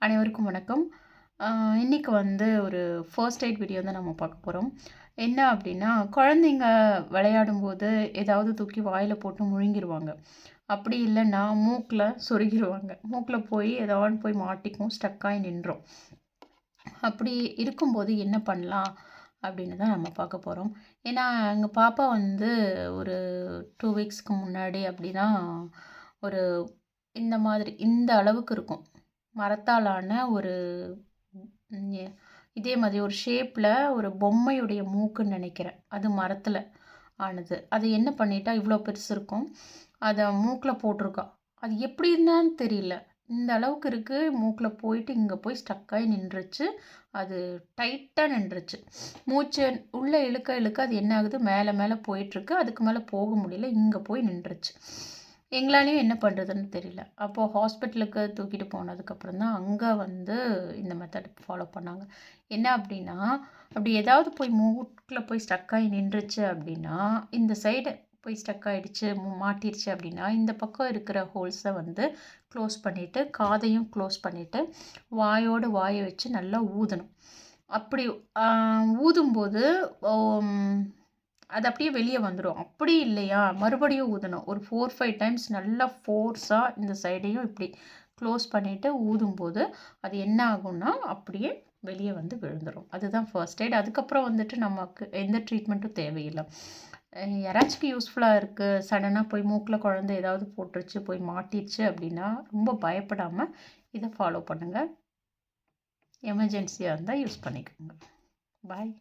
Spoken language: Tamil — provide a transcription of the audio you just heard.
அனைவருக்கும் வணக்கம். இன்னைக்கு ஒரு ஃபர்ஸ்ட் எய்ட் வீடியோ தான் நம்ம பார்க்க போறோம். என்ன அப்படின்னா, குழந்தைங்க விளையாடும்போது ஏதாவது தூக்கி வாயில போட்டு முழுங்கிருவாங்க. அப்படி இல்லன்னா, மூக்குல சொருகிருவாங்க. மூக்குல போய் ஏதாவது போய் மாட்டிக்கும், ஸ்டக் ஆயி நின்றும். அப்படி இருக்கும்போது என்ன பண்ணலாம்? அப்படின்னு தான் நம்ம பார்க்க போறோம். ஏன்னா, எங்க பாப்பா ஒரு 2 வீக்ஸ்க்கு முன்னாடி அப்படிதான் ஒரு இந்த மாதிரி இந்த அளவுக்கு இருக்கும். மரத்தாலான ஒரு ம் எ இதே மாதிரி ஒரு ஷேப்ல ஒரு பொம்மையுடைய மூக்குன்னு நெனைக்கிறேன். அது மரத்தில ஆனது. அது என்ன பண்ணிட்டா, இவ்ளோ பெருசு இருக்கும். அத மூக்குல போட்டுருக்கா. அது எப்படின்னான்னு தெரியல. இந்த அளவுக்கு இருக்கு. மூக்குல போயிட்டு இங்க போய் ஸ்டக் ஆயி நின்றுச்சு. அது டைட்டா நின்றுச்சு. மூச்ச உள்ள இழுக்க இழுக்க அது என்ன ஆகுது, மேல மேல போயிட்டுருக்கு. அதுக்கு மேல போக முடியல. இங்க போய் நின்றுச்சு. எங்களாலயும் என்ன பண்றதுன்னு தெரியல. அப்போ ஹாஸ்பிட்டலுக்கு தூக்கிட்டு போனதுக்கப்புறம் தான் அங்க இந்த மெத்தட் ஃபாலோ பண்ணாங்க. என்ன அப்படின்னா, அப்படி ஏதாவது போய் மூக்குல போய் ஸ்டக் ஆயி நின்றுச்சு அப்படின்னா, இந்த சைடு போய் ஸ்டக் ஆயிடுச்சு, மாட்டிருச்சு அப்படின்னா, இந்த பக்கம் இருக்கிற ஹோல்ஸ க்ளோஸ் பண்ணிட்டு, காதையும் க்ளோஸ் பண்ணிட்டு, வாயோட வாய வச்சு நல்லா ஊதணும். அப்படி அ ஊதும்போது, ம் அது அப்படியே வெளிய வந்துரும். அப்படி இல்லையா, மறுபடியும் ஊதணும். ஒரு 4, 5 டைம்ஸ் நல்லா ஃபோர்ஸா இந்த சைடையும் இப்படி க்ளோஸ் பண்ணிட்டு ஊதும்போது, அது என்ன ஆகும்னா, அப்படியே வெளிய விழுந்துரும். அதுதான் ஃபர்ஸ்ட் எய்ட். அதுக்கப்புறம் நமக்கு எந்த ட்ரீட்மெண்ட்டும் தேவையில்ல. யாராச்சுக்கு யூஸ்ஃபுல்லா இருக்கு, சடனா போய் மூக்குல குழந்தை ஏதாவது போட்டுருச்சு, போய் மாட்டிருச்சு அப்படின்னா, ரொம்ப பயப்படாம இத ஃபாலோ பண்ணுங்க. எமர்ஜென்சியா இருந்தா யூஸ் பண்ணிக்கோங்க. பாய்.